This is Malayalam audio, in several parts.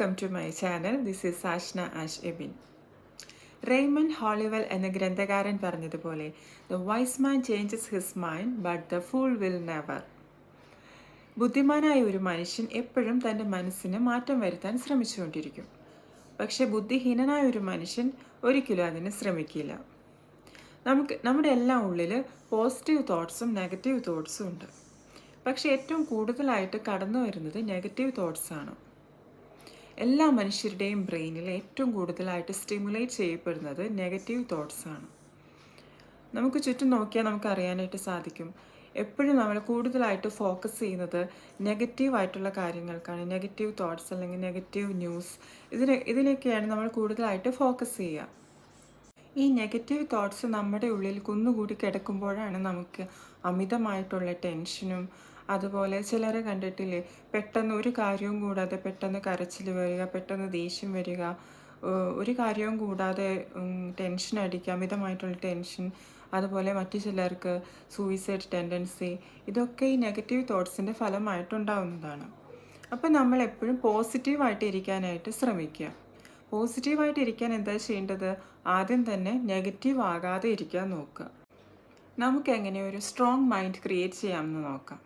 Welcome to my channel. This is Sashna Ash Ebin. Raymond Hollywell എന്ന ഗ്രന്ഥകാരൻ പറഞ്ഞതുപോലെ, the wise man changes his mind but the fool will never. ബുദ്ധിമാനായ ഒരു മനുഷ്യൻ എപ്പോഴും തൻ്റെ മനസ്സിന് മാറ്റം വരുത്താൻ ശ്രമിച്ചുകൊണ്ടിരിക്കും. പക്ഷെ ബുദ്ധിഹീനനായ ഒരു മനുഷ്യൻ ഒരിക്കലും അതിന് ശ്രമിക്കില്ല. നമ്മുടെ എല്ലാം ഉള്ളിൽ പോസിറ്റീവ് തോട്ട്സും നെഗറ്റീവ് തോട്ട്സും ഉണ്ട്. പക്ഷെ ഏറ്റവും കൂടുതലായിട്ട് കടന്നു വരുന്നത് നെഗറ്റീവ് തോട്ട്സാണ്. എല്ലാ മനുഷ്യരുടെയും ബ്രെയിനിൽ ഏറ്റവും കൂടുതലായിട്ട് സ്റ്റിമുലേറ്റ് ചെയ്യപ്പെടുന്നത് നെഗറ്റീവ് തോട്ട്സാണ്. നമുക്ക് ചുറ്റും നോക്കിയാൽ നമുക്ക് അറിയാനായിട്ട് സാധിക്കും, എപ്പോഴും നമ്മൾ കൂടുതലായിട്ട് ഫോക്കസ് ചെയ്യുന്നത് നെഗറ്റീവായിട്ടുള്ള കാര്യങ്ങൾക്കാണ്. നെഗറ്റീവ് തോട്ട്സ് അല്ലെങ്കിൽ നെഗറ്റീവ് ന്യൂസ്, ഇതിനൊക്കെയാണ് നമ്മൾ കൂടുതലായിട്ട് ഫോക്കസ് ചെയ്യുക. ഈ നെഗറ്റീവ് തോട്ട്സ് നമ്മുടെ ഉള്ളിൽ കുന്നുകൂടി കിടക്കുമ്പോഴാണ് നമുക്ക് അമിതമായിട്ടുള്ള ടെൻഷനും, അതുപോലെ ചിലരെ കണ്ടിട്ടില്ലേ, പെട്ടെന്ന് ഒരു കാര്യവും കൂടാതെ പെട്ടെന്ന് കരച്ചിൽ വരിക, പെട്ടെന്ന് ദേഷ്യം വരിക, ഒരു കാര്യവും കൂടാതെ ടെൻഷൻ അടിക്കുക, അമിതമായിട്ടുള്ള ടെൻഷൻ. അതുപോലെ മറ്റു ചിലർക്ക് സൂയിസൈഡ് ടെൻഡൻസി. ഇതൊക്കെ ഈ നെഗറ്റീവ് തോട്ട്സിൻ്റെ ഫലമായിട്ടുണ്ടാവുന്നതാണ്. അപ്പം നമ്മൾ എപ്പോഴും പോസിറ്റീവായിട്ട് ഇരിക്കാനായിട്ട് ശ്രമിക്കുക. പോസിറ്റീവായിട്ട് ഇരിക്കാൻ എന്താ ചെയ്യേണ്ടത്? ആദ്യം തന്നെ നെഗറ്റീവ് ആകാതെ ഇരിക്കാൻ നോക്കുക. നമുക്ക് എങ്ങനെ ഒരു സ്ട്രോങ് മൈൻഡ് ക്രിയേറ്റ് ചെയ്യാമെന്ന് നോക്കാം.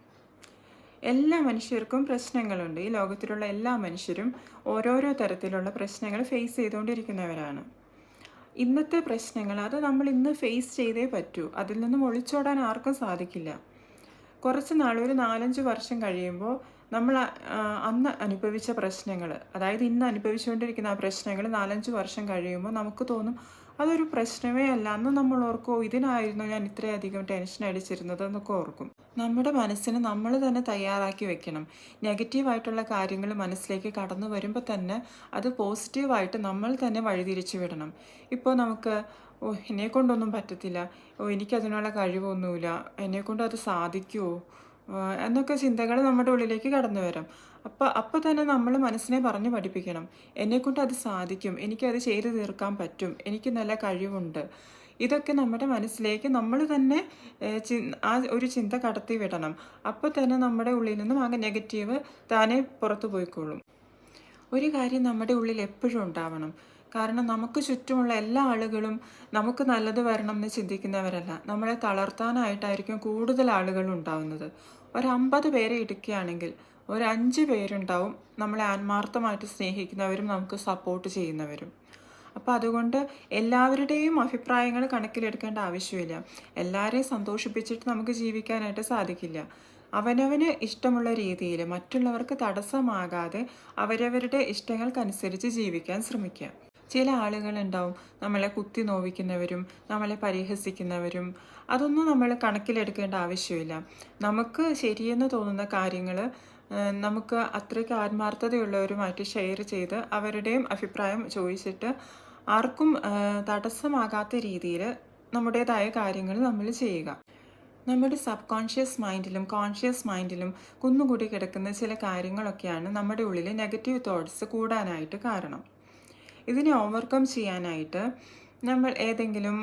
എല്ലാ മനുഷ്യർക്കും പ്രശ്നങ്ങളുണ്ട്. ഈ ലോകത്തിലുള്ള എല്ലാ മനുഷ്യരും ഓരോരോ തരത്തിലുള്ള പ്രശ്നങ്ങൾ ഫേസ് ചെയ്തുകൊണ്ടിരിക്കുന്നവരാണ്. ഇന്നത്തെ പ്രശ്നങ്ങൾ അത് നമ്മൾ ഇന്ന് ഫേസ് ചെയ്തേ പറ്റൂ. അതിൽ നിന്നും ഒളിച്ചോടാൻ ആർക്കും സാധിക്കില്ല. കുറച്ച് നാൾ, ഒരു 4-5 വർഷം കഴിയുമ്പോൾ നമ്മൾ അന്ന് അനുഭവിച്ച പ്രശ്നങ്ങൾ, അതായത് ഇന്ന് അനുഭവിച്ചുകൊണ്ടിരിക്കുന്ന ആ പ്രശ്നങ്ങൾ 4-5 വർഷം കഴിയുമ്പോൾ നമുക്ക് തോന്നും അതൊരു പ്രശ്നമേ അല്ല. അന്ന് നമ്മൾ ഓർക്കും, ഇതിനായിരുന്നു ഞാൻ ഇത്രയധികം ടെൻഷൻ അടിച്ചിരുന്നത് എന്നൊക്കെ ഓർക്കും. നമ്മുടെ മനസ്സിന് നമ്മൾ തന്നെ തയ്യാറാക്കി വെക്കണം. നെഗറ്റീവായിട്ടുള്ള കാര്യങ്ങൾ മനസ്സിലേക്ക് കടന്നു വരുമ്പോൾ തന്നെ അത് പോസിറ്റീവായിട്ട് നമ്മൾ തന്നെ വഴിതിരിച്ചു വിടണം. ഇപ്പോൾ നമുക്ക് എന്നെക്കൊണ്ടൊന്നും പറ്റത്തില്ല, എനിക്കതിനുള്ള കഴിവൊന്നുമില്ല, എന്നെക്കൊണ്ട് അത് സാധിക്കുമോ എന്നൊക്കെ ചിന്തകൾ നമ്മുടെ ഉള്ളിലേക്ക് കടന്നു വരാം. അപ്പോൾ തന്നെ നമ്മൾ മനസ്സിനെ പറഞ്ഞ് പഠിപ്പിക്കണം, എന്നെക്കൊണ്ട് അത് സാധിക്കും, എനിക്കത് ചെയ്തു തീർക്കാൻ പറ്റും, എനിക്ക് നല്ല കഴിവുണ്ട്. ഇതൊക്കെ നമ്മുടെ മനസ്സിലേക്ക് നമ്മൾ തന്നെ ആ ഒരു ചിന്ത കടത്തി വിടണം. അപ്പോൾ തന്നെ നമ്മുടെ ഉള്ളിൽ നിന്നും ആ നെഗറ്റീവ് താനെ പുറത്തു പോയിക്കോളും. ഒരു കാര്യം നമ്മുടെ ഉള്ളിൽ എപ്പോഴും ഉണ്ടാവണം. കാരണം നമുക്ക് ചുറ്റുമുള്ള എല്ലാ ആളുകളും നമുക്ക് നല്ലത് വരണം എന്ന് ചിന്തിക്കുന്നവരല്ല. നമ്മളെ തളർത്താനായിട്ടായിരിക്കും കൂടുതൽ ആളുകൾ ഉണ്ടാവുന്നത്. ഒരു 50 പേരെ എടുക്കുകയാണെങ്കിൽ ഒരു 5 പേരുണ്ടാവും നമ്മളെ ആത്മാർത്ഥമായിട്ട് സ്നേഹിക്കുന്നവരും നമുക്ക് സപ്പോർട്ട് ചെയ്യുന്നവരും. അപ്പോൾ അതുകൊണ്ട് എല്ലാവരുടെയും അഭിപ്രായങ്ങൾ കണക്കിലെടുക്കേണ്ട ആവശ്യമില്ല. എല്ലാവരെയും സന്തോഷിപ്പിച്ചിട്ട് നമുക്ക് ജീവിക്കാനായിട്ട് സാധിക്കില്ല. അവനവന് ഇഷ്ടമുള്ള രീതിയിൽ, മറ്റുള്ളവർക്ക് തടസ്സമാകാതെ അവരവരുടെ ഇഷ്ടങ്ങൾക്കനുസരിച്ച് ജീവിക്കാൻ ശ്രമിക്കുക. ചില ആളുകളുണ്ടാവും നമ്മളെ കുത്തി നോവിക്കുന്നവരും നമ്മളെ പരിഹസിക്കുന്നവരും. അതൊന്നും നമ്മൾ കണക്കിലെടുക്കേണ്ട ആവശ്യമില്ല. നമുക്ക് ശരിയെന്ന് തോന്നുന്ന കാര്യങ്ങൾ നമുക്ക് അത്രയ്ക്ക് ആത്മാർത്ഥതയുള്ളവരുമായിട്ട് ഷെയർ ചെയ്ത് അവരുടെയും അഭിപ്രായം ചോദിച്ചിട്ട് ആർക്കും തടസ്സമാകാത്ത രീതിയിൽ നമ്മുടേതായ കാര്യങ്ങൾ നമ്മൾ ചെയ്യുക. നമ്മുടെ സബ് കോൺഷ്യസ് മൈൻഡിലും കോൺഷ്യസ് മൈൻഡിലും കുന്നുകൂടി കിടക്കുന്ന ചില കാര്യങ്ങളൊക്കെയാണ് നമ്മുടെ ഉള്ളിൽ നെഗറ്റീവ് തോട്ട്സ് കൂടാനായിട്ട് കാരണം. ഇതിനെ ഓവർകം ചെയ്യാനായിട്ട് നമ്മൾ ഏതെങ്കിലും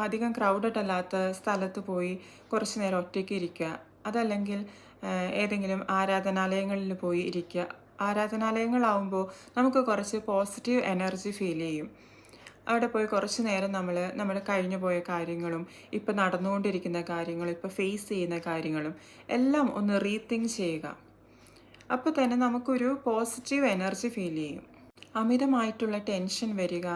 അധികം ക്രൗഡഡ് അല്ലാത്ത സ്ഥലത്ത് പോയി കുറച്ച് നേരം ഒറ്റയ്ക്ക് ഇരിക്കുക. അതല്ലെങ്കിൽ ഏതെങ്കിലും ആരാധനാലയങ്ങളിൽ പോയി ഇരിക്കുക. ആരാധനാലയങ്ങളാവുമ്പോൾ നമുക്ക് കുറച്ച് പോസിറ്റീവ് എനർജി ഫീൽ ചെയ്യും. അവിടെ പോയി കുറച്ച് നേരം നമ്മൾ കഴിഞ്ഞു പോയ കാര്യങ്ങളും ഇപ്പം നടന്നുകൊണ്ടിരിക്കുന്ന കാര്യങ്ങളും ഇപ്പം ഫേസ് ചെയ്യുന്ന കാര്യങ്ങളും എല്ലാം ഒന്ന് റീതിങ്ക് ചെയ്യുക. അപ്പോൾ തന്നെ നമുക്കൊരു പോസിറ്റീവ് എനർജി ഫീൽ ചെയ്യും. അമിതമായിട്ടുള്ള ടെൻഷൻ വരിക,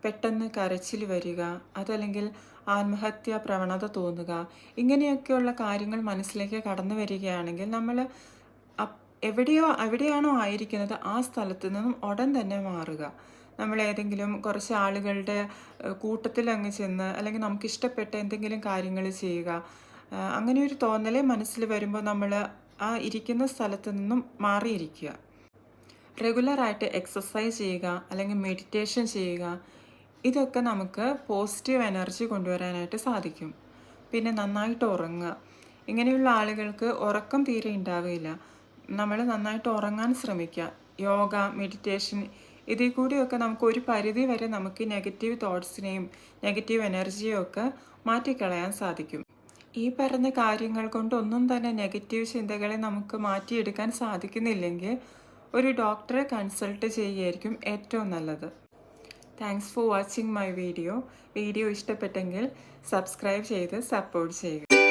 പെട്ടെന്ന് കരച്ചിൽ വരിക, അതല്ലെങ്കിൽ ആത്മഹത്യാ പ്രവണത തോന്നുക, ഇങ്ങനെയൊക്കെയുള്ള കാര്യങ്ങൾ മനസ്സിലേക്ക് കടന്നു വരികയാണെങ്കിൽ നമ്മൾ എവിടെയാണോ ആയിരിക്കുന്നത് ആ സ്ഥലത്ത് നിന്നും ഉടൻ തന്നെ മാറുക. നമ്മൾ ഏതെങ്കിലും കുറച്ച് ആളുകളുടെ കൂട്ടത്തിൽ അങ്ങ് ചെന്ന്, അല്ലെങ്കിൽ നമുക്ക് ഇഷ്ടപ്പെട്ട എന്തെങ്കിലും കാര്യങ്ങൾ ചെയ്യുക. അങ്ങനെ ഒരു തോന്നൽ മനസ്സിൽ വരുമ്പോൾ നമ്മൾ ആ ഇരിക്കുന്ന സ്ഥലത്ത് നിന്നും മാറിയിരിക്കുക. റെഗുലറായിട്ട് എക്സസൈസ് ചെയ്യുക, അല്ലെങ്കിൽ മെഡിറ്റേഷൻ ചെയ്യുക. ഇതൊക്കെ നമുക്ക് പോസിറ്റീവ് എനർജി കൊണ്ടുവരാനായിട്ട് സാധിക്കും. പിന്നെ നന്നായിട്ട് ഉറങ്ങുക. ഇങ്ങനെയുള്ള ആളുകൾക്ക് ഉറക്കം തീരെ ഉണ്ടാവില്ല. നമ്മൾ നന്നായിട്ട് ഉറങ്ങാൻ ശ്രമിക്കുക. യോഗ, മെഡിറ്റേഷൻ, ഇതിൽ കൂടിയൊക്കെ നമുക്ക് ഒരു പരിധി വരെ നമുക്ക് നെഗറ്റീവ് തോട്ട്സിനെയും നെഗറ്റീവ് എനർജിയും ഒക്കെ മാറ്റിക്കളയാൻ സാധിക്കും. ഈ പറഞ്ഞ കാര്യങ്ങൾ കൊണ്ടൊന്നും തന്നെ നെഗറ്റീവ് ചിന്തകളെ നമുക്ക് മാറ്റിയെടുക്കാൻ സാധിക്കുന്നില്ലെങ്കിൽ ഒരു ഡോക്ടറെ കൺസൾട്ട് ചെയ്യുകയായിരിക്കും ഏറ്റവും നല്ലത്. Thanks for watching my video ഇഷ്ടപ്പെട്ടെങ്കിൽ സബ്സ്ക്രൈബ് ചെയ്ത് സപ്പോർട്ട് ചെയ്യുക.